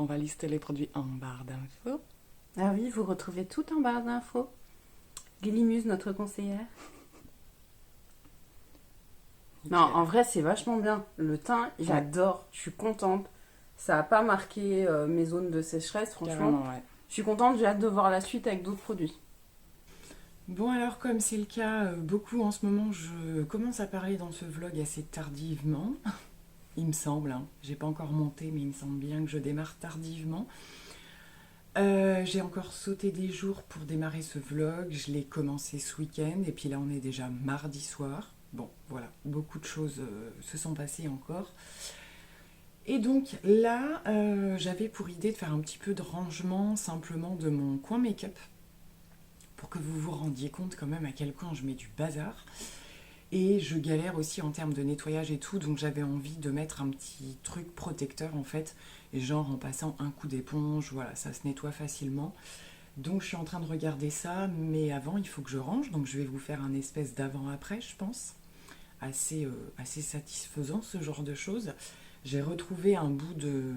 On va lister les produits en barre d'infos. Ah oui, vous retrouvez tout en barre d'infos. Glimuse, notre conseillère. Non, en vrai, c'est vachement bien. Le thym, j'adore. Je suis contente. Ça n'a pas marqué mes zones de sécheresse, franchement. Carrément, ouais. Je suis contente, j'ai hâte de voir la suite avec d'autres produits. Bon alors, comme c'est le cas beaucoup en ce moment, je commence à parler dans ce vlog assez tardivement. Il me semble, hein. J'ai pas encore monté, mais il me semble bien que je démarre tardivement. J'ai encore sauté des jours pour démarrer ce vlog. Je l'ai commencé ce week-end et puis là on est déjà mardi soir. Bon, voilà, beaucoup de choses se sont passées encore. Et donc là, j'avais pour idée de faire un petit peu de rangement simplement de mon coin make-up pour que vous vous rendiez compte quand même à quel point je mets du bazar. Et je galère aussi en termes de nettoyage et tout, donc j'avais envie de mettre un petit truc protecteur en fait, et genre en passant un coup d'éponge, voilà, ça se nettoie facilement. Donc je suis en train de regarder ça, mais avant il faut que je range, donc je vais vous faire un espèce d'avant-après, je pense. Assez satisfaisant ce genre de choses. J'ai retrouvé un bout de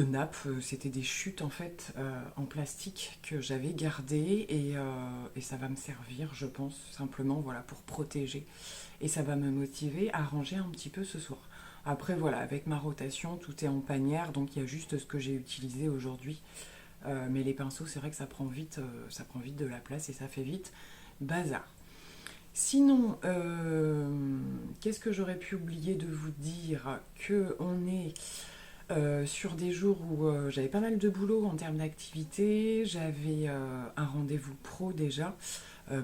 nappe, c'était des chutes en fait en plastique que j'avais gardées et ça va me servir je pense simplement voilà, pour protéger et ça va me motiver à ranger un petit peu ce soir. Après voilà, avec ma rotation tout est en panière donc il y a juste ce que j'ai utilisé aujourd'hui, mais les pinceaux c'est vrai que ça prend vite de la place et ça fait vite bazar. Sinon, qu'est-ce que j'aurais pu oublier de vous dire, qu'on est sur des jours où j'avais pas mal de boulot en termes d'activité, j'avais un rendez-vous pro déjà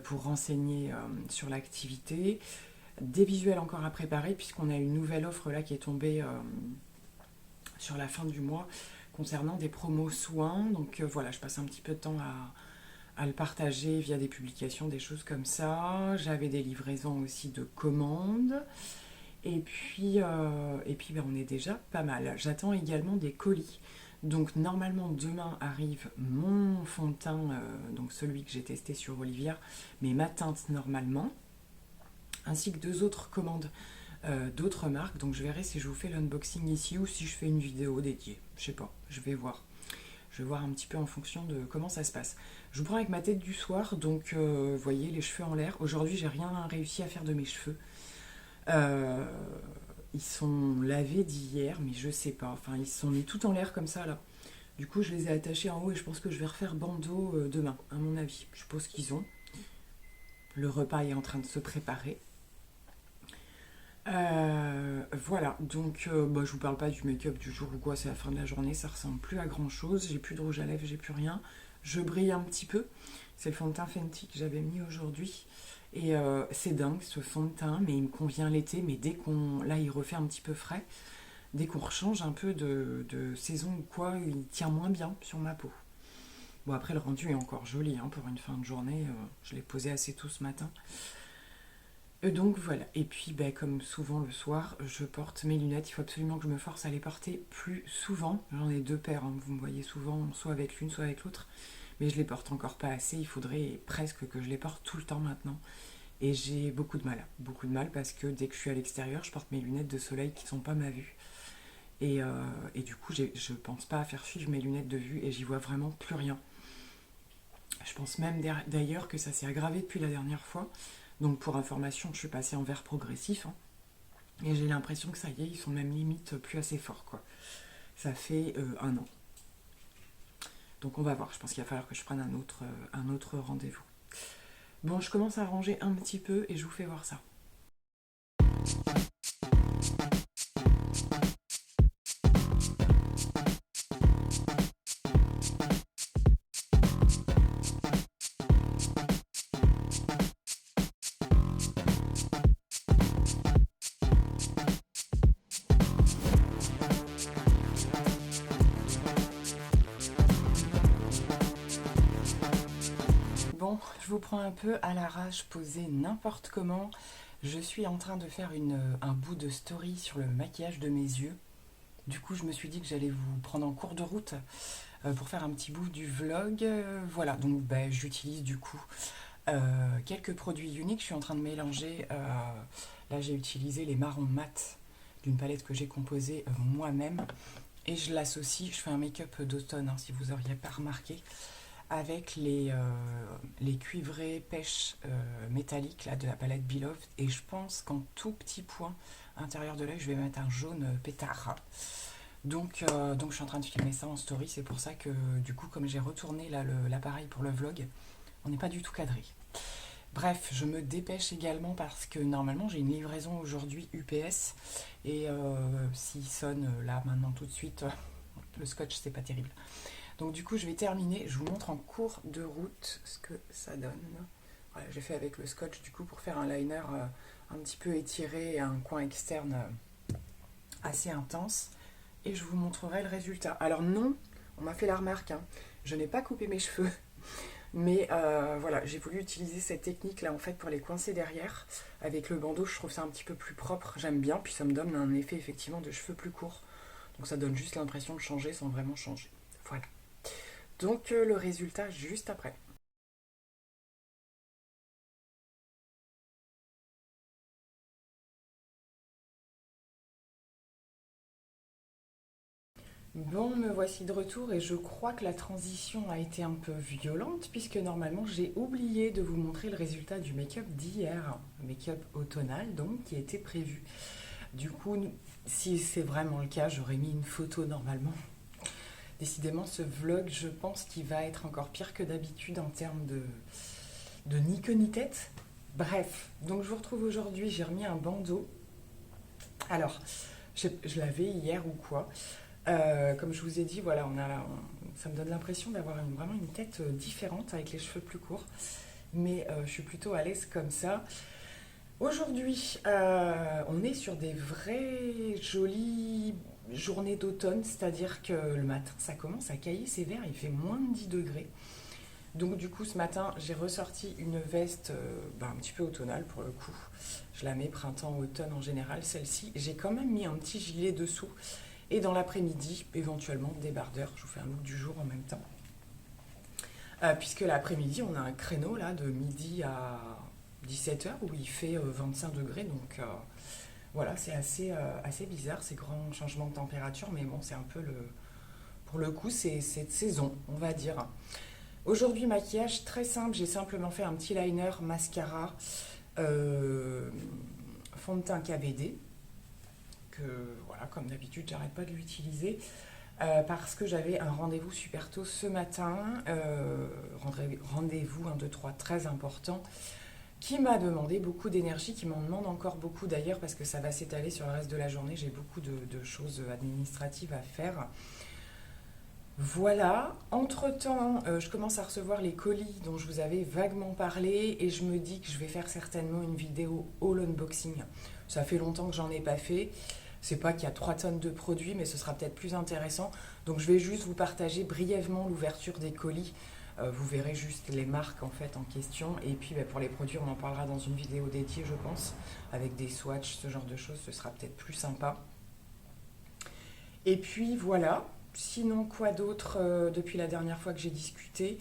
pour renseigner sur l'activité, des visuels encore à préparer puisqu'on a une nouvelle offre là qui est tombée sur la fin du mois concernant des promos soins, donc voilà, je passe un petit peu de temps à le partager via des publications, des choses comme ça. J'avais des livraisons aussi de commandes. Et puis ben, on est déjà pas mal. J'attends également des colis. Donc normalement demain arrive mon fond de teint, donc celui que j'ai testé sur Olivia, mais ma teinte normalement, ainsi que 2 autres commandes d'autres marques. Donc je verrai si je vous fais l'unboxing ici ou si je fais une vidéo dédiée. Je sais pas, je vais voir. Je vais voir un petit peu en fonction de comment ça se passe. Je vous prends avec ma tête du soir, donc vous voyez les cheveux en l'air. Aujourd'hui j'ai rien réussi à faire de mes cheveux. Ils sont lavés d'hier, mais je sais pas, enfin ils se sont mis tout en l'air comme ça là. Du coup je les ai attachés en haut et je pense que je vais refaire bandeau demain, à mon avis. Je suppose qu'ils ont. Le repas est en train de se préparer. Voilà, donc bah, je vous parle pas du make-up du jour ou quoi, c'est la fin de la journée, ça ressemble plus à grand chose. J'ai plus de rouge à lèvres, j'ai plus rien. Je brille un petit peu. C'est le fond de teint Fenty que j'avais mis aujourd'hui. Et c'est dingue ce fond de teint, mais il me convient l'été, mais dès qu'on... Là il refait un petit peu frais. Dès qu'on rechange un peu de saison ou quoi, il tient moins bien sur ma peau. Bon après le rendu est encore joli hein, pour une fin de journée, je l'ai posé assez tôt ce matin. Donc voilà, et puis bah, comme souvent le soir, je porte mes lunettes, il faut absolument que je me force à les porter plus souvent. J'en ai 2 paires, hein. Vous me voyez souvent, soit avec l'une, soit avec l'autre. Mais je les porte encore pas assez, il faudrait presque que je les porte tout le temps maintenant. Et j'ai beaucoup de mal parce que dès que je suis à l'extérieur, je porte mes lunettes de soleil qui sont pas ma vue. Et du coup, je pense pas à faire suivre mes lunettes de vue et j'y vois vraiment plus rien. Je pense même d'ailleurs que ça s'est aggravé depuis la dernière fois. Donc pour information, je suis passée en vert progressif, hein, et j'ai l'impression que ça y est, ils sont même limite plus assez forts, quoi. Ça fait 1 an. Donc on va voir, je pense qu'il va falloir que je prenne un autre rendez-vous. Bon, je commence à ranger un petit peu et je vous fais voir ça. Bon, je vous prends un peu à l'arrache, posé n'importe comment. Je suis en train de faire un bout de story sur le maquillage de mes yeux. Du coup, je me suis dit que j'allais vous prendre en cours de route pour faire un petit bout du vlog. Voilà, donc j'utilise du coup quelques produits uniques. Je suis en train de mélanger. Là, j'ai utilisé les marrons mat d'une palette que j'ai composée moi-même. Et je l'associe, je fais un make-up d'automne, hein, si vous n'auriez pas remarqué, avec les cuivrés pêche métalliques là, de la palette Beloved. Et je pense qu'en tout petit point intérieur de l'œil, je vais mettre un jaune pétard. Donc je suis en train de filmer ça en story. C'est pour ça que du coup, comme j'ai retourné l'appareil pour le vlog, on n'est pas du tout cadré. Bref, je me dépêche également parce que normalement j'ai une livraison aujourd'hui UPS. Et s'il sonne là maintenant tout de suite, le scotch c'est pas terrible. Donc du coup je vais terminer, je vous montre en cours de route ce que ça donne. Voilà, j'ai fait avec le scotch du coup pour faire un liner un petit peu étiré et un coin externe assez intense. Et je vous montrerai le résultat. Alors non, on m'a fait la remarque, hein, je n'ai pas coupé mes cheveux. Mais voilà, j'ai voulu utiliser cette technique là en fait pour les coincer derrière. Avec le bandeau, je trouve ça un petit peu plus propre, j'aime bien. Puis ça me donne un effet effectivement de cheveux plus courts. Donc ça donne juste l'impression de changer sans vraiment changer. Voilà. Donc le résultat juste après. Bon, me voici de retour et je crois que la transition a été un peu violente puisque normalement j'ai oublié de vous montrer le résultat du make-up d'hier. Make-up automnal donc qui était prévu. Du coup, si c'est vraiment le cas, j'aurais mis une photo normalement. Décidément, ce vlog, je pense qu'il va être encore pire que d'habitude en termes de ni queue ni tête. Bref, donc je vous retrouve aujourd'hui, j'ai remis un bandeau. Alors, je l'avais hier ou quoi. Comme je vous ai dit, voilà, ça me donne l'impression d'avoir vraiment une tête différente avec les cheveux plus courts. Mais je suis plutôt à l'aise comme ça. Aujourd'hui, on est sur des vraies jolies journées d'automne, c'est-à-dire que le matin, ça commence à cailler sévère, il fait moins de 10 degrés. Donc du coup, ce matin, j'ai ressorti une veste un petit peu automnale pour le coup. Je la mets printemps-automne en général, celle-ci. J'ai quand même mis un petit gilet dessous. Et dans l'après-midi, éventuellement, débardeur. Je vous fais un look du jour en même temps. Puisque l'après-midi, on a un créneau là de midi à 17h où il fait 25 degrés. Donc voilà, c'est assez bizarre ces grands changements de température. Mais bon, c'est un peu pour le coup, c'est cette saison, on va dire. Aujourd'hui, maquillage très simple. J'ai simplement fait un petit liner, mascara, fond de teint KVD. Que voilà, comme d'habitude, j'arrête pas de l'utiliser. Parce que j'avais un rendez-vous super tôt ce matin. Rendez-vous 1, 2, 3 très important. Qui m'a demandé beaucoup d'énergie, qui m'en demande encore beaucoup d'ailleurs parce que ça va s'étaler sur le reste de la journée. J'ai beaucoup de choses administratives à faire. Voilà, entre-temps, je commence à recevoir les colis dont je vous avais vaguement parlé et je me dis que je vais faire certainement une vidéo haul unboxing. Ça fait longtemps que j'en ai pas fait. C'est pas qu'il y a 3 tonnes de produits, mais ce sera peut-être plus intéressant. Donc je vais juste vous partager brièvement l'ouverture des colis. Vous verrez juste les marques en fait en question. Et puis pour les produits, on en parlera dans une vidéo dédiée, je pense, avec des swatchs, ce genre de choses. Ce sera peut-être plus sympa. Et puis voilà. Sinon, quoi d'autre depuis la dernière fois que j'ai discuté?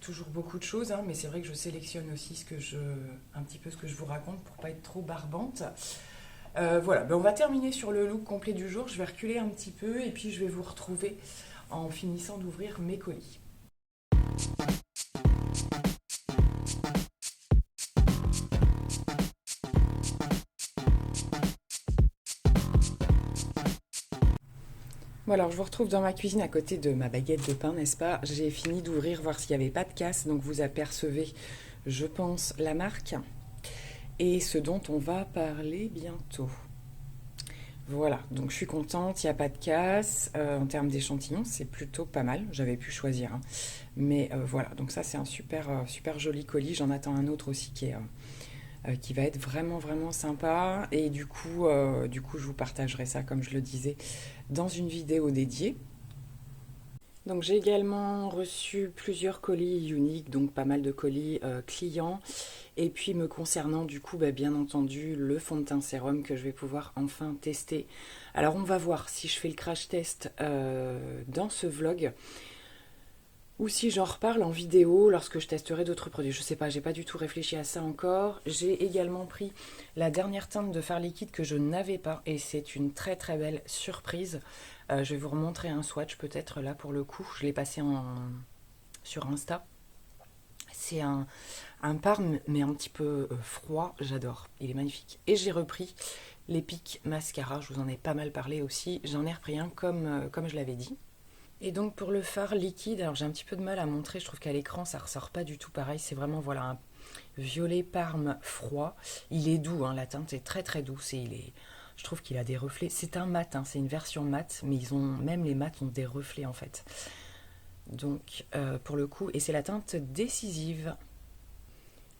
Toujours beaucoup de choses, hein, mais c'est vrai que je sélectionne aussi un petit peu ce que je vous raconte pour pas être trop barbante. Voilà, ben, on va terminer sur le look complet du jour. Je vais reculer un petit peu et puis je vais vous retrouver en finissant d'ouvrir mes colis. Bon alors je vous retrouve dans ma cuisine à côté de ma baguette de pain, n'est-ce pas? J'ai fini d'ouvrir, voir s'il n'y avait pas de casse, donc vous apercevez, je pense, la marque et ce dont on va parler bientôt. Voilà, donc je suis contente, il n'y a pas de casse. En termes d'échantillons, c'est plutôt pas mal, j'avais pu choisir, hein. Mais voilà, donc ça c'est un super joli colis, j'en attends un autre aussi qui va être vraiment sympa. Et du coup, je vous partagerai ça, comme je le disais, dans une vidéo dédiée. Donc j'ai également reçu plusieurs colis uniques, donc pas mal de colis clients. Et puis me concernant du coup, bah, bien entendu, le fond de teint sérum que je vais pouvoir enfin tester. Alors on va voir si je fais le crash test dans ce vlog. Ou si j'en reparle en vidéo lorsque je testerai d'autres produits. Je sais pas, j'ai pas du tout réfléchi à ça encore. J'ai également pris la dernière teinte de fard liquide que je n'avais pas et c'est une très belle surprise. Je vais vous remontrer un swatch peut-être là pour le coup. Je l'ai passé sur Insta. C'est un parme mais un petit peu froid, j'adore. Il est magnifique. Et j'ai repris l'Epic Mascara, je vous en ai pas mal parlé aussi. J'en ai repris un comme je l'avais dit. Et donc pour le fard liquide, alors j'ai un petit peu de mal à montrer, je trouve qu'à l'écran ça ressort pas du tout pareil, c'est vraiment voilà un violet parme froid. Il est doux, hein, la teinte est très douce et je trouve qu'il a des reflets. C'est un mat, hein, c'est une version mat, mais même les mats ont des reflets en fait. Donc pour le coup, et c'est la teinte décisive.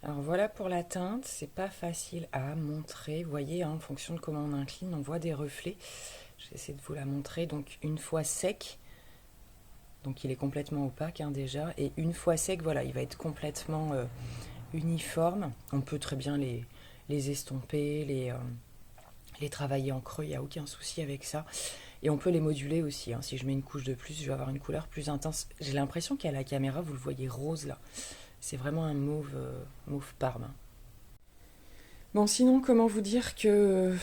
Alors voilà pour la teinte, c'est pas facile à montrer, vous voyez, hein, en fonction de comment on incline, on voit des reflets. J'essaie de vous la montrer, donc une fois sec. Donc il est complètement opaque hein, déjà. Et une fois sec, voilà, il va être complètement uniforme. On peut très bien les estomper, les travailler en creux, il n'y a aucun souci avec ça. Et on peut les moduler aussi. Hein. Si je mets une couche de plus, je vais avoir une couleur plus intense. J'ai l'impression qu'à la caméra, vous le voyez rose là. C'est vraiment un mauve parme. Bon, sinon, comment vous dire que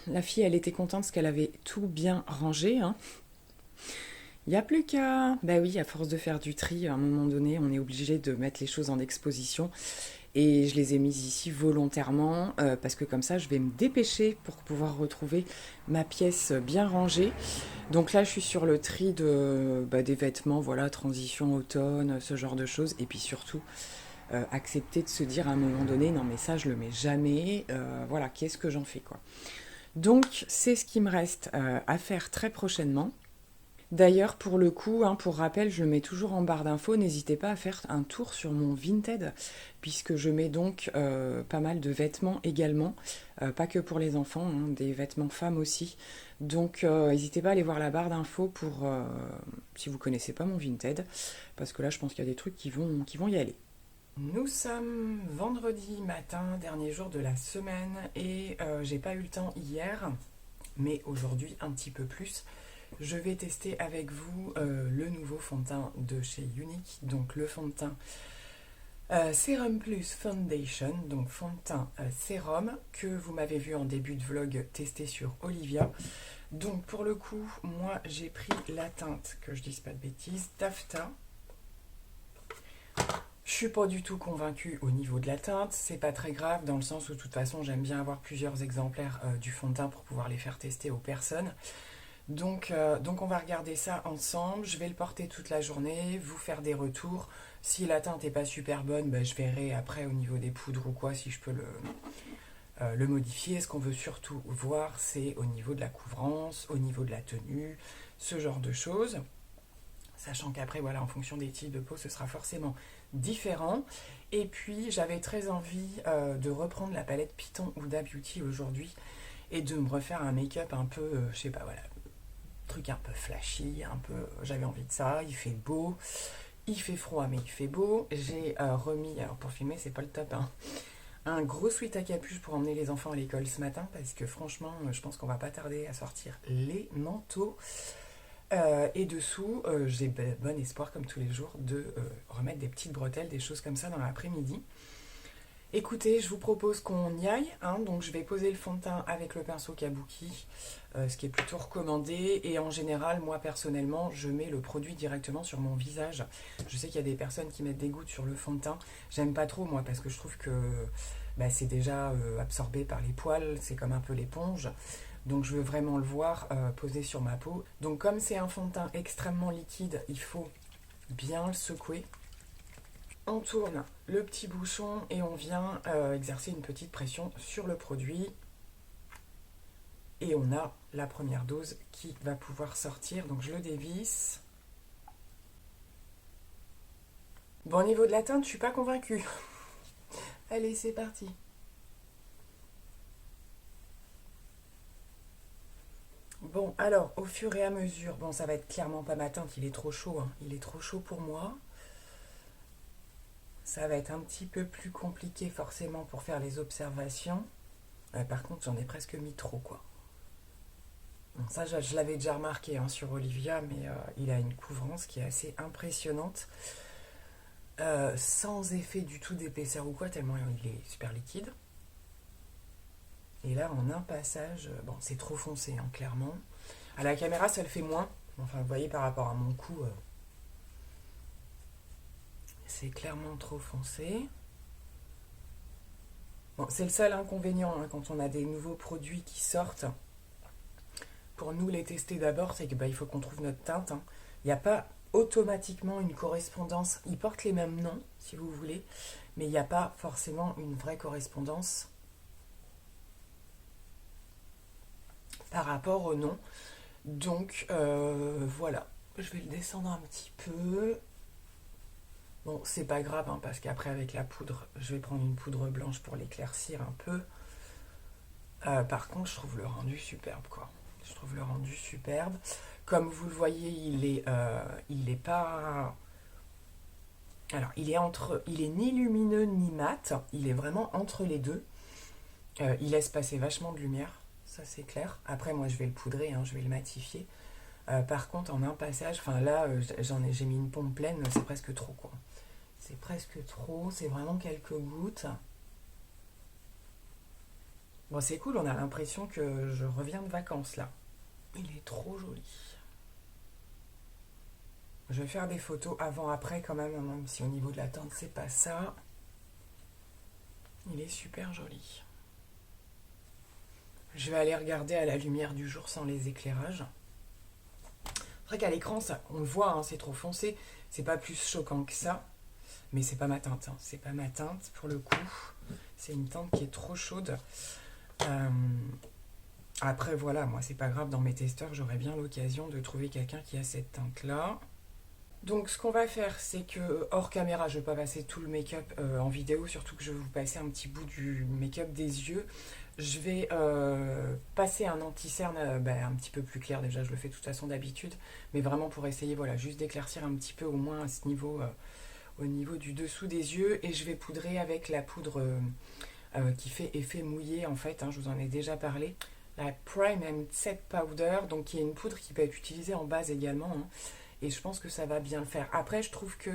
la fille, elle était contente parce qu'elle avait tout bien rangé, hein. Il n'y a plus qu'à... Bah oui, à force de faire du tri, à un moment donné, on est obligé de mettre les choses en exposition. Et je les ai mises ici volontairement, parce que comme ça, je vais me dépêcher pour pouvoir retrouver ma pièce bien rangée. Donc là, je suis sur le tri des vêtements, voilà, transition automne, ce genre de choses. Et puis surtout, accepter de se dire à un moment donné, non mais ça, je le mets jamais. Voilà, qu'est-ce que j'en fais, quoi. Donc, c'est ce qui me reste à faire très prochainement. D'ailleurs, pour le coup, hein, pour rappel, je le mets toujours en barre d'infos. N'hésitez pas à faire un tour sur mon Vinted, puisque je mets donc pas mal de vêtements également, pas que pour les enfants, hein, des vêtements femmes aussi. Donc, n'hésitez pas à aller voir la barre d'infos pour si vous connaissez pas mon Vinted, parce que là, je pense qu'il y a des trucs qui vont y aller. Nous sommes vendredi matin, dernier jour de la semaine, et j'ai pas eu le temps hier, mais aujourd'hui un petit peu plus. Je vais tester avec vous le nouveau fond de teint de chez Younique, donc le fond de teint Serum Plus Foundation, donc fond de teint sérum, que vous m'avez vu en début de vlog tester sur Olivia. Donc pour le coup, moi j'ai pris la teinte, que je dise pas de bêtises, Taffeta. Je suis pas du tout convaincue au niveau de la teinte, c'est pas très grave dans le sens où de toute façon j'aime bien avoir plusieurs exemplaires du fond de teint pour pouvoir les faire tester aux personnes. Donc on va regarder ça ensemble, je vais le porter toute la journée, vous faire des retours. Si la teinte n'est pas super bonne, ben, je verrai après au niveau des poudres ou quoi si je peux le modifier. Ce qu'on veut surtout voir, c'est au niveau de la couvrance, au niveau de la tenue, ce genre de choses. Sachant qu'après, voilà, en fonction des types de peau, ce sera forcément différent. Et puis, j'avais très envie de reprendre la palette Python Huda Beauty aujourd'hui et de me refaire un make-up un peu, je sais pas, voilà, truc un peu flashy, un peu, j'avais envie de ça. Il fait beau, il fait froid, mais il fait beau. J'ai remis, alors pour filmer, c'est pas le top, hein, un gros sweat à capuche pour emmener les enfants à l'école ce matin, parce que franchement, je pense qu'on va pas tarder à sortir les manteaux. Et dessous, j'ai bon espoir, comme tous les jours, de remettre des petites bretelles, des choses comme ça dans l'après-midi. Écoutez, je vous propose qu'on y aille, hein. Donc je vais poser le fond de teint avec le pinceau Kabuki, ce qui est plutôt recommandé. Et en général, moi personnellement, je mets le produit directement sur mon visage. Je sais qu'il y a des personnes qui mettent des gouttes sur le fond de teint. J'aime pas trop moi parce que je trouve que c'est déjà absorbé par les poils, c'est comme un peu l'éponge. Donc je veux vraiment le voir posé sur ma peau. Donc comme c'est un fond de teint extrêmement liquide, il faut bien le secouer. On tourne le petit bouchon et on vient exercer une petite pression sur le produit. Et on a la première dose qui va pouvoir sortir. Donc je le dévisse. Bon, au niveau de la teinte, je suis pas convaincue. Allez, c'est parti. Bon, alors, au fur et à mesure, bon, ça va être clairement pas ma teinte, il est trop chaud, hein. Il est trop chaud pour moi. Ça va être un petit peu plus compliqué forcément pour faire les observations. Par contre, j'en ai presque mis trop, quoi. Bon, ça, je l'avais déjà remarqué hein, sur Olivia, mais il a une couvrance qui est assez impressionnante. Sans effet du tout d'épaisseur ou quoi, tellement il est super liquide. Et là, en un passage, bon, c'est trop foncé, hein, clairement. À la caméra, ça le fait moins. Enfin, vous voyez, par rapport à mon cou, c'est clairement trop foncé. Bon, c'est le seul inconvénient hein, quand on a des nouveaux produits qui sortent. Pour nous les tester d'abord, c'est que il faut qu'on trouve notre teinte. Hein. Il n'y a pas automatiquement une correspondance. Ils portent les mêmes noms, si vous voulez, mais il n'y a pas forcément une vraie correspondance par rapport au nom. Donc voilà, je vais le descendre un petit peu. Bon, c'est pas grave, hein, parce qu'après avec la poudre, je vais prendre une poudre blanche pour l'éclaircir un peu. Par contre, je trouve le rendu superbe, quoi. Je trouve le rendu superbe. Comme vous le voyez, il est pas... Alors, il est ni lumineux ni mat. Il est vraiment entre les deux. Il laisse passer vachement de lumière, ça c'est clair. Après, moi, je vais le poudrer, hein, je vais le matifier. Par contre, en un passage, enfin là, j'ai mis une pompe pleine, c'est presque trop, quoi. C'est presque trop, c'est vraiment quelques gouttes. Bon, c'est cool, on a l'impression que je reviens de vacances, là. Il est trop joli. Je vais faire des photos avant-après quand même si au niveau de la teinte, c'est pas ça. Il est super joli. Je vais aller regarder à la lumière du jour sans les éclairages. C'est vrai qu'à l'écran, ça, on le voit, hein, c'est trop foncé. C'est pas plus choquant que ça. Mais c'est pas ma teinte. Hein. C'est pas ma teinte pour le coup. C'est une teinte qui est trop chaude. Après, voilà, moi, c'est pas grave. Dans mes testeurs, j'aurai bien l'occasion de trouver quelqu'un qui a cette teinte-là. Donc, ce qu'on va faire, c'est que, hors caméra, je vais pas passer tout le make-up en vidéo, surtout que je vais vous passer un petit bout du make-up des yeux. Je vais passer un anti-cerne un petit peu plus clair. Déjà, je le fais de toute façon d'habitude, mais vraiment pour essayer, voilà, juste d'éclaircir un petit peu au moins à ce niveau, au niveau du dessous des yeux. Et je vais poudrer avec la poudre qui fait effet mouillé, en fait, hein, je vous en ai déjà parlé. La Prime and Set Powder, donc qui est une poudre qui peut être utilisée en base également, hein. Et je pense que ça va bien le faire. Après, je trouve que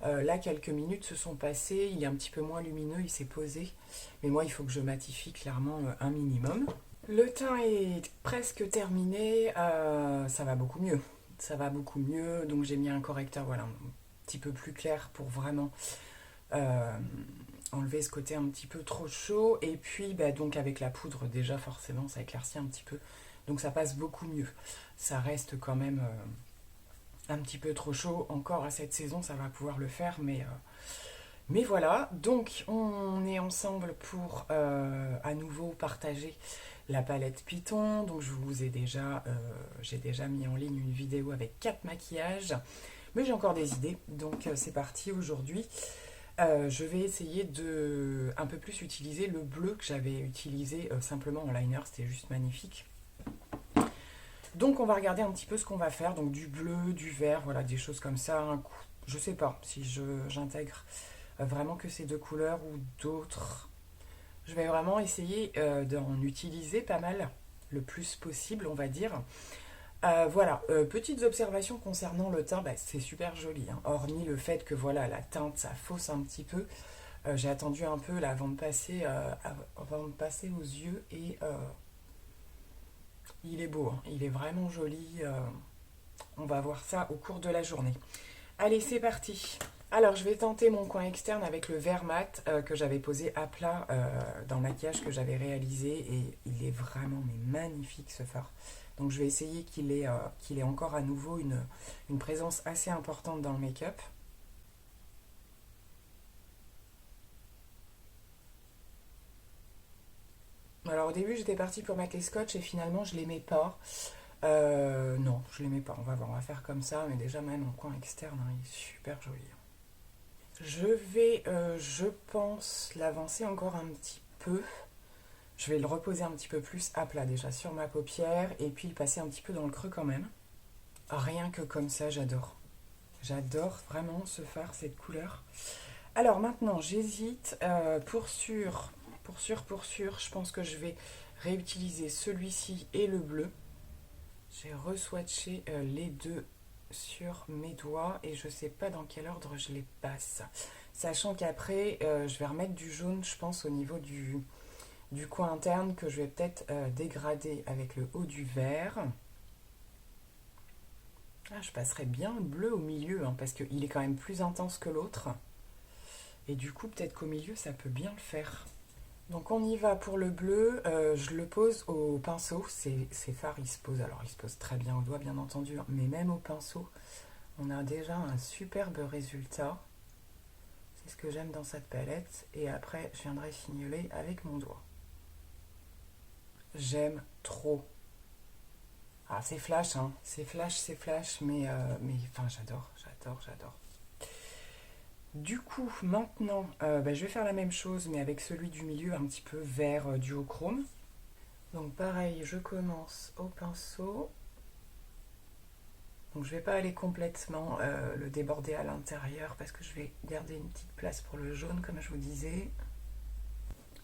là, quelques minutes se sont passées. Il est un petit peu moins lumineux, il s'est posé. Mais moi, il faut que je matifie clairement un minimum. Le teint est presque terminé. Ça va beaucoup mieux. Ça va beaucoup mieux. Donc, j'ai mis un correcteur, voilà, un petit peu plus clair pour vraiment enlever ce côté un petit peu trop chaud. Et puis, donc, avec la poudre, déjà, forcément, ça éclaircit un petit peu. Donc, ça passe beaucoup mieux. Ça reste quand même... un petit peu trop chaud encore à cette saison, ça va pouvoir le faire, mais voilà. Donc on est ensemble pour à nouveau partager la palette Python. Donc j'ai déjà mis en ligne une vidéo avec 4 maquillages, mais j'ai encore des idées, donc c'est parti aujourd'hui. Je vais essayer de un peu plus utiliser le bleu que j'avais utilisé simplement en liner, c'était juste magnifique. Donc on va regarder un petit peu ce qu'on va faire, donc du bleu, du vert, voilà, des choses comme ça. Je sais pas si j'intègre vraiment que ces deux couleurs ou d'autres. Je vais vraiment essayer d'en utiliser pas mal, le plus possible, on va dire. Voilà, petites observations concernant le teint, c'est super joli, hein, hormis le fait que voilà, la teinte, ça fausse un petit peu. J'ai attendu un peu là, avant de passer aux yeux et il est beau, hein. Il est vraiment joli. On va voir ça au cours de la journée. Allez, c'est parti. Alors, je vais tenter mon coin externe avec le vert mat que j'avais posé à plat dans le maquillage que j'avais réalisé. Et il est vraiment magnifique ce fard. Donc, je vais essayer qu'il ait encore à nouveau une présence assez importante dans le make-up. Alors, au début, j'étais partie pour mettre les scotch et finalement, je les mets pas. Non, je les mets pas. On va voir, on va faire comme ça. Mais déjà, même en coin externe, hein, il est super joli. Je vais, je pense, l'avancer encore un petit peu. Je vais le reposer un petit peu plus à plat déjà sur ma paupière et puis le passer un petit peu dans le creux quand même. Rien que comme ça, j'adore. J'adore vraiment ce fard, cette couleur. Alors maintenant, j'hésite pour sûr, je pense que je vais réutiliser celui-ci et le bleu. J'ai reswatché les deux sur mes doigts et je sais pas dans quel ordre je les passe. Sachant qu'après, je vais remettre du jaune, je pense, au niveau du coin interne que je vais peut-être dégrader avec le haut du vert. Ah, je passerai bien le bleu au milieu, hein, parce qu'il est quand même plus intense que l'autre. Et du coup, peut-être qu'au milieu, ça peut bien le faire. Donc on y va pour le bleu, je le pose au pinceau, ces fards ils se posent très bien au doigt bien entendu, hein, mais même au pinceau, on a déjà un superbe résultat. C'est ce que j'aime dans cette palette, et après je viendrai fignoler avec mon doigt. J'aime trop. Ah c'est flash, hein, c'est flash, mais enfin j'adore. Du coup, maintenant, je vais faire la même chose, mais avec celui du milieu un petit peu vert duochrome. Donc pareil, je commence au pinceau. Donc je ne vais pas aller complètement le déborder à l'intérieur parce que je vais garder une petite place pour le jaune, comme je vous disais.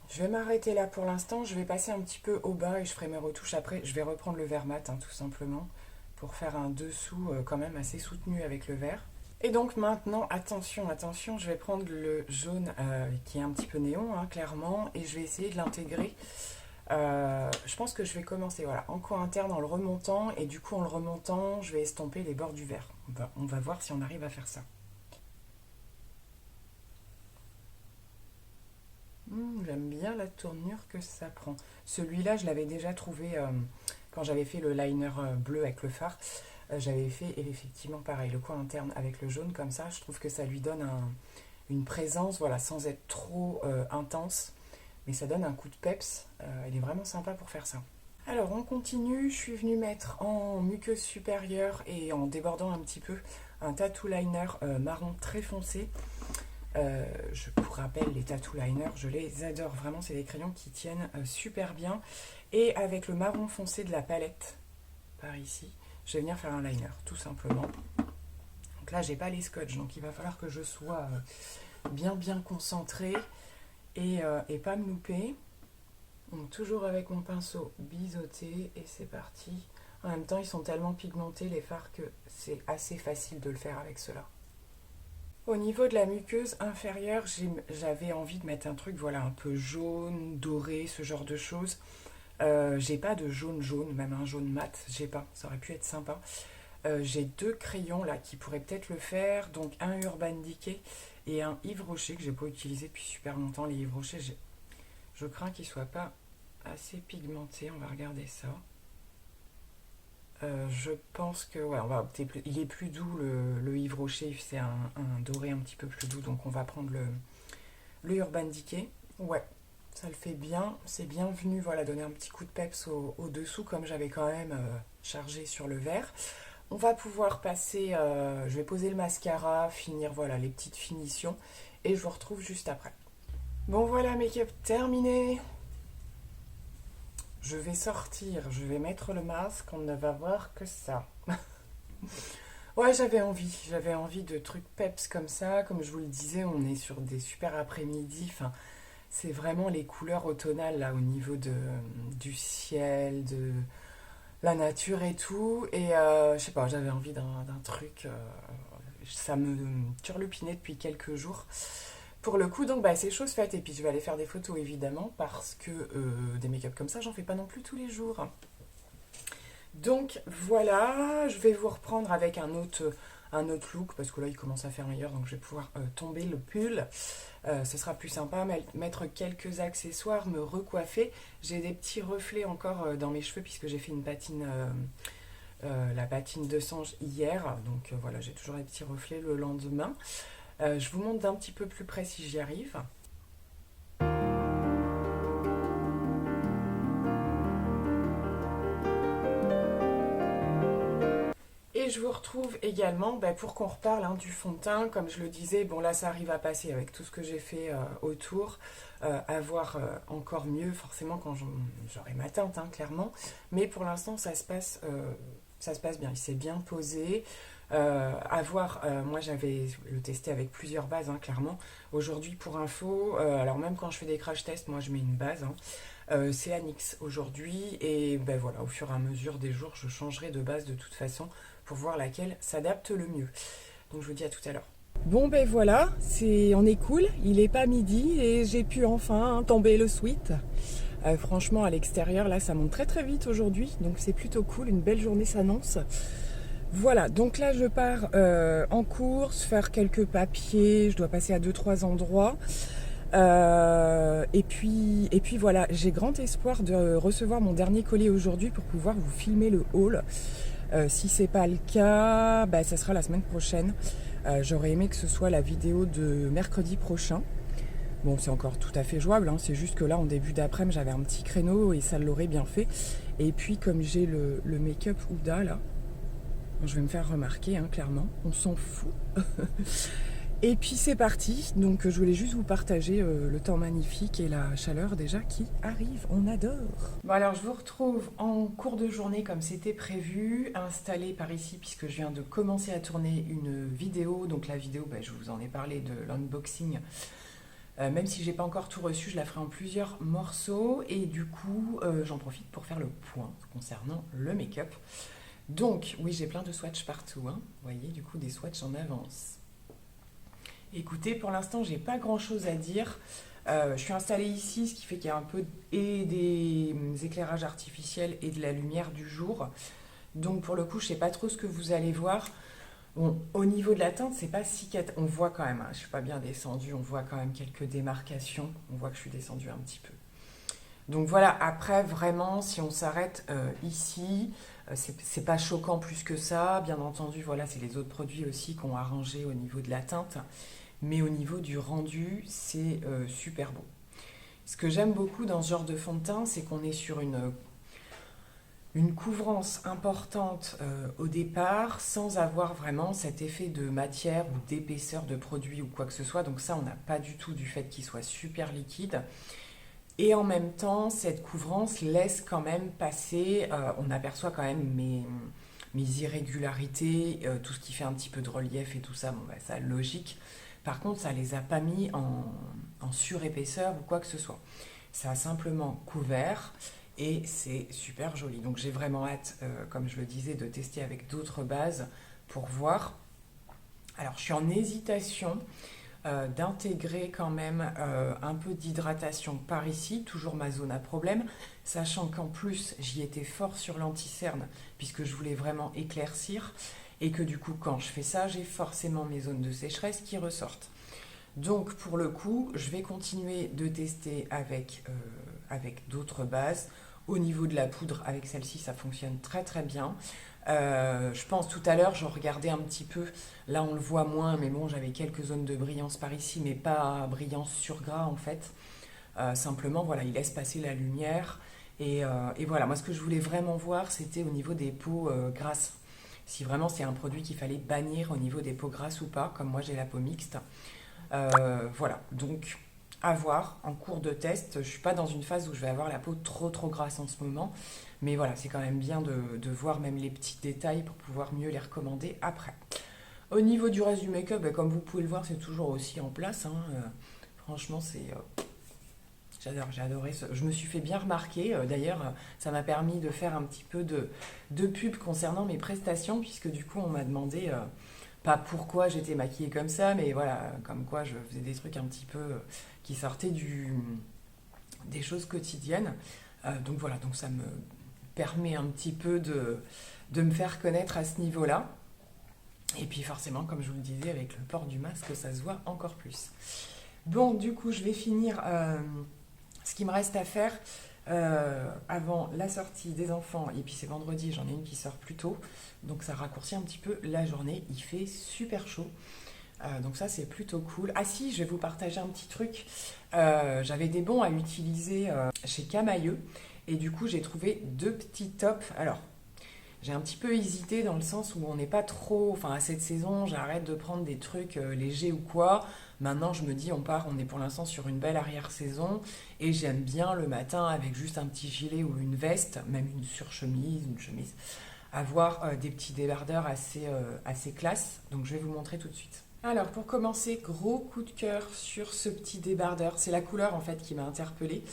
Je vais m'arrêter là pour l'instant. Je vais passer un petit peu au bas et je ferai mes retouches après. Je vais reprendre le vert mat, hein, tout simplement, pour faire un dessous quand même assez soutenu avec le vert. Et donc maintenant, attention, je vais prendre le jaune qui est un petit peu néon, hein, clairement, et je vais essayer de l'intégrer. Je pense que je vais commencer en coin interne en le remontant, et du coup en le remontant, je vais estomper les bords du vert. On va voir si on arrive à faire ça. J'aime bien la tournure que ça prend. Celui-là, je l'avais déjà trouvé quand j'avais fait le liner bleu avec le fard. J'avais fait effectivement pareil, le coin interne avec le jaune comme ça. Je trouve que ça lui donne une présence, sans être trop intense. Mais ça donne un coup de peps. Elle est vraiment sympa pour faire ça. Alors on continue. Je suis venue mettre en muqueuse supérieure et en débordant un petit peu un tattoo liner marron très foncé. Je vous rappelle, les tattoo liners, je les adore vraiment, c'est des crayons qui tiennent super bien. Et avec le marron foncé de la palette, par ici, je vais venir faire un liner, tout simplement. Donc là, j'ai pas les scotch, donc il va falloir que je sois bien concentrée et pas me louper. Donc toujours avec mon pinceau biseauté, et c'est parti. En même temps, ils sont tellement pigmentés, les fards, que c'est assez facile de le faire avec cela. Au niveau de la muqueuse inférieure, j'avais envie de mettre un truc un peu jaune, doré, ce genre de choses. J'ai pas de jaune, même un jaune mat, j'ai pas, ça aurait pu être sympa. J'ai deux crayons là qui pourraient peut-être le faire, donc un Urban Decay et un Yves Rocher que j'ai pas utilisé depuis super longtemps. Les Yves Rocher, je crains qu'ils soient pas assez pigmentés, on va regarder ça. Je pense que on va opter il est plus doux le Yves Rocher, c'est un doré un petit peu plus doux, donc on va prendre le Urban Decay. Ouais, ça le fait bien, c'est bienvenu, donner un petit coup de peps au dessous comme j'avais quand même chargé sur le vert. On va pouvoir passer, je vais poser le mascara, finir les petites finitions et je vous retrouve juste après. Bon voilà, make-up terminé. Je vais sortir, je vais mettre le masque, on ne va voir que ça. Ouais, j'avais envie de trucs peps comme ça. Comme je vous le disais, on est sur des super après-midi. Enfin, c'est vraiment les couleurs automnales là au niveau du ciel, de la nature et tout. Et je sais pas, j'avais envie d'un truc. Ça me turlupinait depuis quelques jours. Pour le coup, donc, c'est chose faite. Et puis, je vais aller faire des photos, évidemment, parce que des make-up comme ça, j'en fais pas non plus tous les jours. Donc, voilà, je vais vous reprendre avec un autre look, parce que là, il commence à faire meilleur, donc je vais pouvoir tomber le pull. Ce sera plus sympa, mettre quelques accessoires, me recoiffer. J'ai des petits reflets encore dans mes cheveux, puisque j'ai fait une patine... la patine de Sange hier, donc voilà, j'ai toujours les petits reflets le lendemain. Je vous montre d'un petit peu plus près si j'y arrive. Et je vous retrouve également pour qu'on reparle du fond de teint. Comme je le disais, bon là ça arrive à passer avec tout ce que j'ai fait autour. À voir encore mieux forcément quand j'aurai ma teinte, clairement. Mais pour l'instant ça se passe bien, il s'est bien posé. À voir, moi j'avais le testé avec plusieurs bases, clairement. Aujourd'hui, pour info, alors même quand je fais des crash tests, moi je mets une base. C'est Anix aujourd'hui. Et voilà, au fur et à mesure des jours, je changerai de base de toute façon pour voir laquelle s'adapte le mieux. Donc je vous dis à tout à l'heure. Bon voilà, on est cool, il est pas midi et j'ai pu enfin tomber le sweat. Franchement à l'extérieur là ça monte très très vite aujourd'hui, donc c'est plutôt cool, une belle journée s'annonce. Voilà, donc là je pars en course, faire quelques papiers, je dois passer à 2-3 endroits. Et puis voilà, j'ai grand espoir de recevoir mon dernier colis aujourd'hui pour pouvoir vous filmer le haul. Si c'est pas le cas, ça sera la semaine prochaine. J'aurais aimé que ce soit la vidéo de mercredi prochain. Bon, c'est encore tout à fait jouable, c'est juste que là, en début d'après-midi, j'avais un petit créneau et ça l'aurait bien fait. Et puis, comme j'ai le make-up Huda, là, je vais me faire remarquer, clairement, on s'en fout. Et puis, c'est parti. Donc, je voulais juste vous partager le temps magnifique et la chaleur déjà qui arrive. On adore. Bon, alors, je vous retrouve en cours de journée comme c'était prévu, installée par ici, puisque je viens de commencer à tourner une vidéo. Donc, la vidéo, je vous en ai parlé de l'unboxing. Même si j'ai pas encore tout reçu, je la ferai en plusieurs morceaux. Et du coup, j'en profite pour faire le point concernant le make-up. Donc, oui, j'ai plein de swatchs partout. Vous voyez, du coup, des swatchs en avance. Écoutez, pour l'instant, j'ai pas grand-chose à dire. Je suis installée ici, ce qui fait qu'il y a un peu des éclairages artificiels et de la lumière du jour. Donc, pour le coup, je sais pas trop ce que vous allez voir. Bon, au niveau de la teinte, c'est pas si... On voit quand même, je suis pas bien descendue, on voit quand même quelques démarcations. On voit que je suis descendue un petit peu. Donc voilà, après, vraiment, si on s'arrête ici, c'est pas choquant plus que ça. Bien entendu, voilà, c'est les autres produits aussi qu'on a arrangé au niveau de la teinte. Mais au niveau du rendu, c'est super beau. Ce que j'aime beaucoup dans ce genre de fond de teint, c'est qu'on est sur une couvrance importante au départ, sans avoir vraiment cet effet de matière ou d'épaisseur de produit ou quoi que ce soit. Donc ça, on n'a pas du tout du fait qu'il soit super liquide. Et en même temps, cette couvrance laisse quand même passer, on aperçoit quand même mes irrégularités, tout ce qui fait un petit peu de relief et tout ça, ça logique. Par contre, ça ne les a pas mis en surépaisseur ou quoi que ce soit. Ça a simplement couvert et c'est super joli. Donc j'ai vraiment hâte, comme je le disais, de tester avec d'autres bases pour voir. Alors je suis en hésitation d'intégrer quand même un peu d'hydratation par ici, toujours ma zone à problème, sachant qu'en plus j'y étais fort sur l'anti-cerne puisque je voulais vraiment éclaircir et que du coup quand je fais ça j'ai forcément mes zones de sécheresse qui ressortent. Donc pour le coup je vais continuer de tester avec d'autres bases. Au niveau de la poudre, avec celle-ci ça fonctionne très très bien. Je pense tout à l'heure, je regardais un petit peu, là on le voit moins, mais bon, j'avais quelques zones de brillance par ici, mais pas brillance sur gras en fait. Simplement, voilà, il laisse passer la lumière. Et voilà, moi ce que je voulais vraiment voir, c'était au niveau des peaux grasses. Si vraiment c'est un produit qu'il fallait bannir au niveau des peaux grasses ou pas, comme moi j'ai la peau mixte. Voilà, donc à voir en cours de test. Je ne suis pas dans une phase où je vais avoir la peau trop grasse en ce moment. Mais voilà, c'est quand même bien de voir même les petits détails pour pouvoir mieux les recommander après. Au niveau du reste du make-up, comme vous pouvez le voir, c'est toujours aussi en place. Franchement, j'ai adoré. Je me suis fait bien remarquer. D'ailleurs, ça m'a permis de faire un petit peu de pub concernant mes prestations, puisque du coup, on m'a demandé pas pourquoi j'étais maquillée comme ça, mais voilà, comme quoi je faisais des trucs un petit peu qui sortaient des choses quotidiennes. Donc voilà, donc ça me permet un petit peu de me faire connaître à ce niveau-là. Et puis forcément, comme je vous le disais, avec le port du masque, ça se voit encore plus. Bon, du coup, je vais finir ce qui me reste à faire avant la sortie des enfants. Et puis c'est vendredi, j'en ai une qui sort plus tôt. Donc ça raccourcit un petit peu la journée. Il fait super chaud. Donc ça, c'est plutôt cool. Ah si, je vais vous partager un petit truc. J'avais des bons à utiliser chez Camailleux. Et du coup, j'ai trouvé 2 petits tops. Alors, j'ai un petit peu hésité dans le sens où on n'est pas trop... Enfin, à cette saison, j'arrête de prendre des trucs légers ou quoi. Maintenant, je me dis, on est pour l'instant sur une belle arrière-saison. Et j'aime bien le matin, avec juste un petit gilet ou une veste, même une surchemise, une chemise, avoir des petits débardeurs assez classe. Donc, je vais vous montrer tout de suite. Alors, pour commencer, gros coup de cœur sur ce petit débardeur. C'est la couleur, en fait, qui m'a interpellée.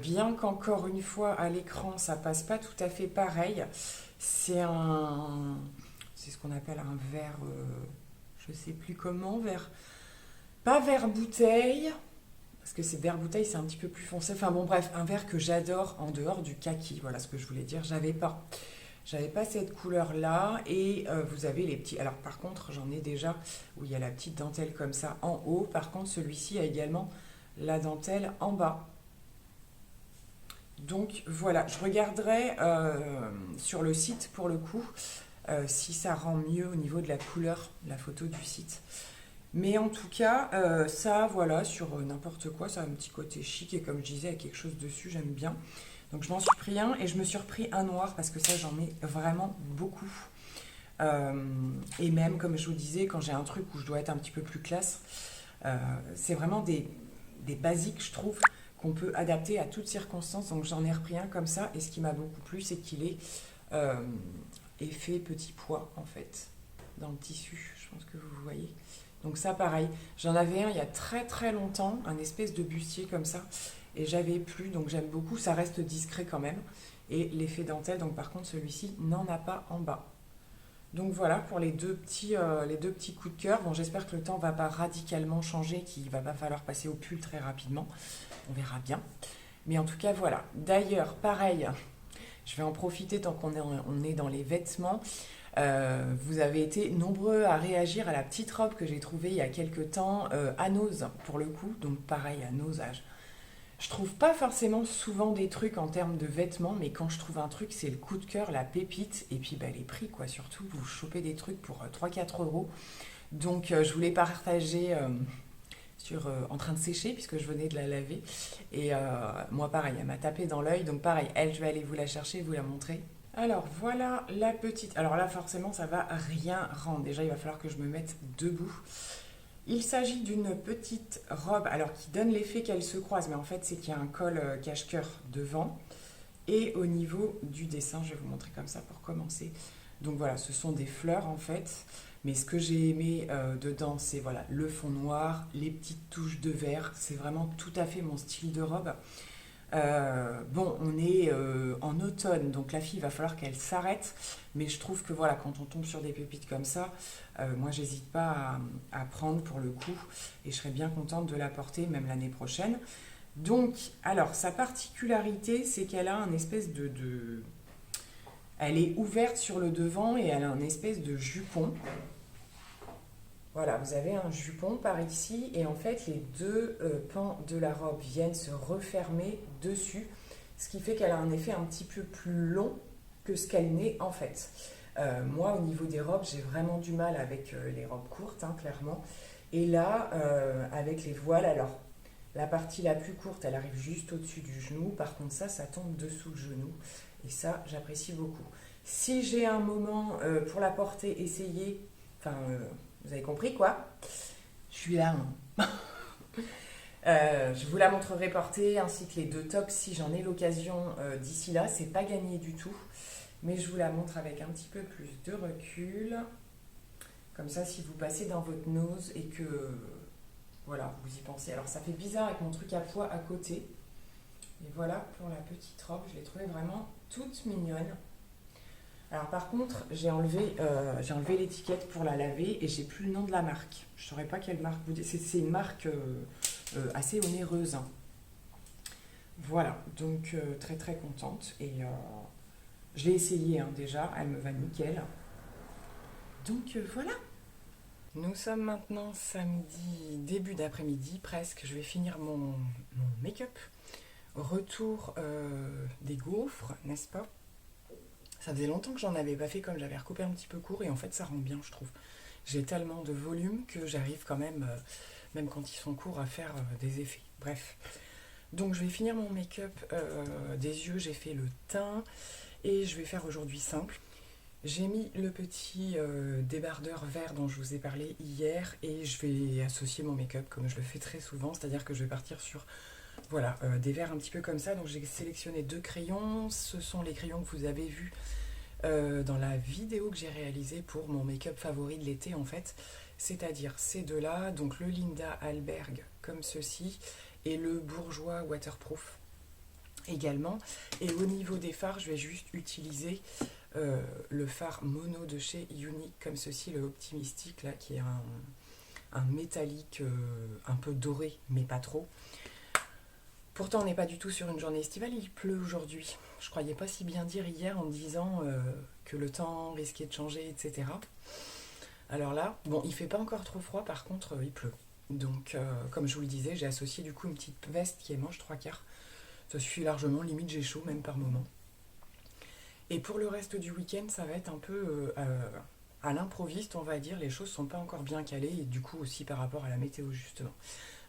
Bien qu'encore une fois, à l'écran, ça passe pas tout à fait pareil. C'est c'est ce qu'on appelle un verre, je sais plus comment, pas verre bouteille, parce que c'est verre bouteille, c'est un petit peu plus foncé. Enfin bon, bref, un verre que j'adore en dehors du kaki. Voilà ce que je voulais dire. J'avais pas cette couleur-là. Et vous avez les petits. Alors par contre, j'en ai déjà où il y a la petite dentelle comme ça en haut. Par contre, celui-ci a également la dentelle en bas. Donc voilà, je regarderai sur le site pour le coup si ça rend mieux au niveau de la couleur, la photo du site. Mais en tout cas, ça, voilà, sur n'importe quoi, ça a un petit côté chic et comme je disais, il y a quelque chose dessus, j'aime bien. Donc je m'en suis pris un et je me suis repris un noir parce que ça, j'en mets vraiment beaucoup. Et même, comme je vous disais, quand j'ai un truc où je dois être un petit peu plus classe, c'est vraiment des basiques, je trouve, qu'on peut adapter à toutes circonstances. Donc j'en ai repris un comme ça et ce qui m'a beaucoup plu, c'est qu'il est effet petit pois, en fait, dans le tissu. Je pense que vous voyez. Donc ça, pareil, j'en avais un il y a très très longtemps, un espèce de bustier comme ça, et j'avais plus, donc j'aime beaucoup, ça reste discret quand même. Et l'effet dentelle, donc par contre celui-ci n'en a pas en bas. Donc voilà pour les deux petits coups de cœur. Bon, j'espère que le temps ne va pas radicalement changer, qu'il ne va pas falloir passer au pull très rapidement. On verra bien. Mais en tout cas, voilà. D'ailleurs, pareil, je vais en profiter tant on est dans les vêtements. Vous avez été nombreux à réagir à la petite robe que j'ai trouvée il y a quelques temps à Nose, pour le coup. Donc pareil, à Nose. Je trouve pas forcément souvent des trucs en termes de vêtements, mais quand je trouve un truc, c'est le coup de cœur, la pépite. Et puis les prix, quoi. Surtout, vous chopez des trucs pour 3-4 euros. Donc je voulais partager en train de sécher, puisque je venais de la laver. Et moi, pareil, elle m'a tapé dans l'œil. Donc pareil, elle, je vais aller vous la chercher, vous la montrer. Alors voilà la petite. Alors là, forcément, ça va rien rendre. Déjà, il va falloir que je me mette debout. Il s'agit d'une petite robe, alors qui donne l'effet qu'elle se croise, mais en fait, c'est qu'il y a un col cache-cœur devant. Et au niveau du dessin, je vais vous montrer comme ça pour commencer. Donc voilà, ce sont des fleurs en fait. Mais ce que j'ai aimé dedans, c'est voilà, le fond noir, les petites touches de vert. C'est vraiment tout à fait mon style de robe. Bon, on est en automne, donc la fille, il va falloir qu'elle s'arrête. Mais je trouve que voilà, quand on tombe sur des pépites comme ça, moi, j'hésite pas à prendre pour le coup. Et je serais bien contente de la porter, même l'année prochaine. Donc, alors, sa particularité, c'est qu'elle a un espèce Elle est ouverte sur le devant et elle a un espèce de jupon. Voilà, vous avez un jupon par ici et en fait les deux pans de la robe viennent se refermer dessus, ce qui fait qu'elle a un effet un petit peu plus long que ce qu'elle n'est en fait. Moi au niveau des robes, j'ai vraiment du mal avec les robes courtes, hein, clairement. Et là, avec les voiles, alors la partie la plus courte, elle arrive juste au-dessus du genou. Par contre ça tombe dessous le genou. Et ça, j'apprécie beaucoup. Si j'ai un moment pour la porter, essayer, vous avez compris quoi. Je suis là. Hein. Je vous la montrerai portée, ainsi que les deux tops si j'en ai l'occasion d'ici là. C'est pas gagné du tout. Mais je vous la montre avec un petit peu plus de recul. Comme ça, si vous passez dans votre nose et que voilà, vous y pensez. Alors ça fait bizarre avec mon truc à pois à côté. Et voilà pour la petite robe, je l'ai trouvée vraiment toute mignonne. Alors par contre, j'ai enlevé l'étiquette pour la laver et j'ai plus le nom de la marque. Je saurais pas quelle marque vous dites. C'est une marque assez onéreuse, hein. Voilà, donc très très contente. Et je l'ai essayé hein, déjà, elle me va nickel. Donc voilà. Nous sommes maintenant samedi, début d'après-midi presque. Je vais finir mon make-up. Retour des gaufres, n'est-ce pas? Ça faisait longtemps que j'en avais pas fait, comme j'avais recoupé un petit peu court, et en fait ça rend bien, je trouve. J'ai tellement de volume que j'arrive quand même, même quand ils sont courts, à faire des effets. Bref. Donc je vais finir mon make-up des yeux, j'ai fait le teint, et je vais faire aujourd'hui simple. J'ai mis le petit débardeur vert dont je vous ai parlé hier, et je vais associer mon make-up comme je le fais très souvent, c'est-à-dire que je vais partir sur voilà, des verres un petit peu comme ça. Donc j'ai sélectionné 2 crayons. Ce sont les crayons que vous avez vus dans la vidéo que j'ai réalisée pour mon make-up favori de l'été en fait. C'est-à-dire ces deux-là, donc le Linda Alberg comme ceci et le Bourjois Waterproof également. Et au niveau des fards, je vais juste utiliser le fard mono de chez Unique comme ceci, le Optimistic là, qui est un métallique un peu doré mais pas trop. Pourtant, on n'est pas du tout sur une journée estivale, il pleut aujourd'hui. Je croyais pas si bien dire hier en disant que le temps risquait de changer, etc. Alors là, bon, il fait pas encore trop froid, par contre, il pleut. Donc, comme je vous le disais, j'ai associé du coup une petite veste qui est manche 3/4. Ça suffit largement, limite j'ai chaud même par moment. Et pour le reste du week-end, ça va être un peu à l'improviste, on va dire. Les choses sont pas encore bien calées, et du coup aussi par rapport à la météo justement.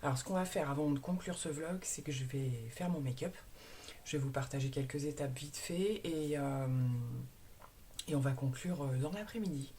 Alors ce qu'on va faire avant de conclure ce vlog, c'est que je vais faire mon make-up. Je vais vous partager quelques étapes vite fait et on va conclure dans l'après-midi.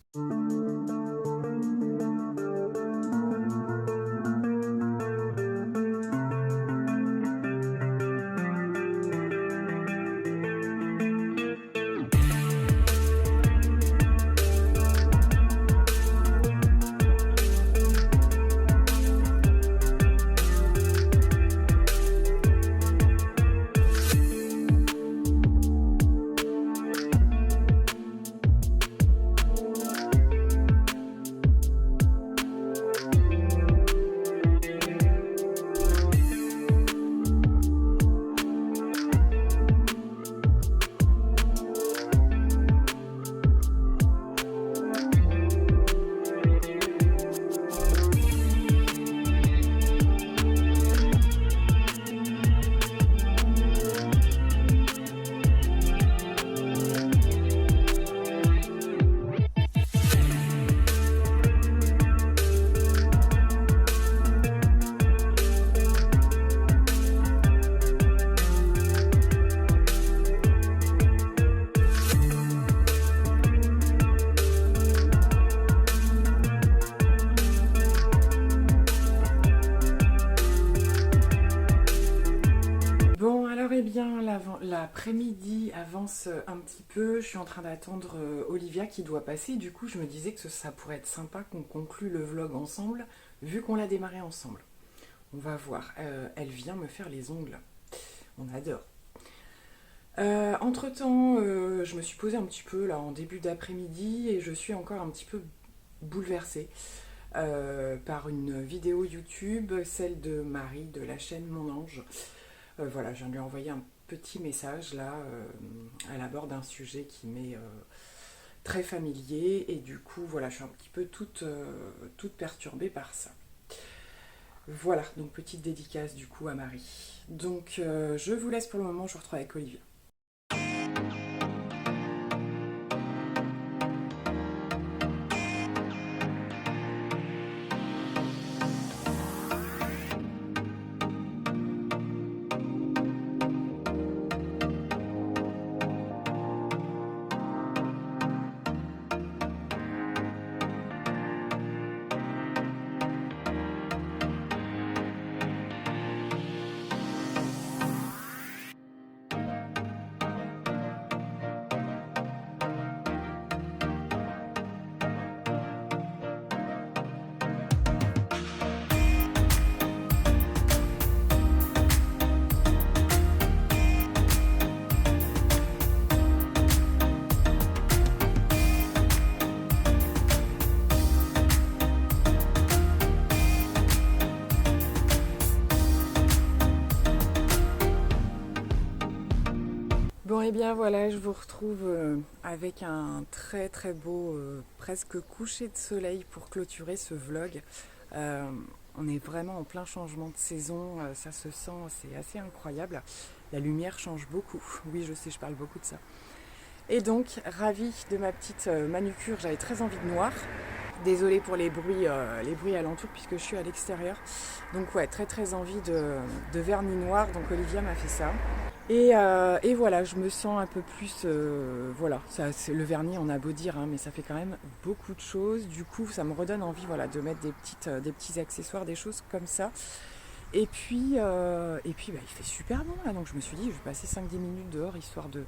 L'après-midi avance un petit peu, je suis en train d'attendre Olivia qui doit passer, du coup je me disais que ça pourrait être sympa qu'on conclue le vlog ensemble, vu qu'on l'a démarré ensemble. On va voir, elle vient me faire les ongles, on adore. Entre-temps, je me suis posée un petit peu là en début d'après-midi et je suis encore un petit peu bouleversée par une vidéo YouTube, celle de Marie de la chaîne Mon Ange. Voilà, je viens de lui envoyer un petit message là, elle aborde un sujet qui m'est très familier et du coup voilà, je suis un petit peu toute perturbée par ça. Voilà, donc petite dédicace du coup à Marie. Donc je vous laisse pour le moment, je vous retrouve avec Olivia. Eh bien voilà, je vous retrouve avec un très très beau, presque coucher de soleil pour clôturer ce vlog. On est vraiment en plein changement de saison, ça se sent, c'est assez incroyable. La lumière change beaucoup, oui je sais, je parle beaucoup de ça. Et donc, ravie de ma petite manucure, j'avais très envie de noir. Désolée pour les bruits alentours puisque je suis à l'extérieur. Donc ouais, très très envie de vernis noir, donc Olivia m'a fait ça. Et voilà, je me sens un peu plus... voilà, ça, le vernis, on a beau dire, hein, mais ça fait quand même beaucoup de choses. Du coup, ça me redonne envie voilà, de mettre des petits accessoires, des choses comme ça. Et puis il fait super bon là, donc je me suis dit, je vais passer 5-10 minutes dehors, histoire de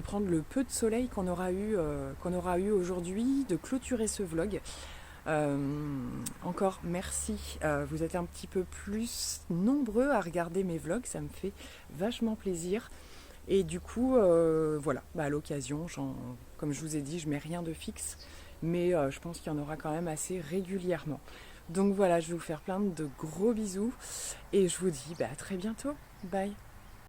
prendre le peu de soleil qu'on aura eu aujourd'hui, de clôturer ce vlog. Encore merci, vous êtes un petit peu plus nombreux à regarder mes vlogs, ça me fait vachement plaisir. Et du coup, voilà, à l'occasion, comme je vous ai dit, je mets rien de fixe, mais je pense qu'il y en aura quand même assez régulièrement. Donc voilà, je vais vous faire plein de gros bisous et je vous dis à très bientôt. Bye.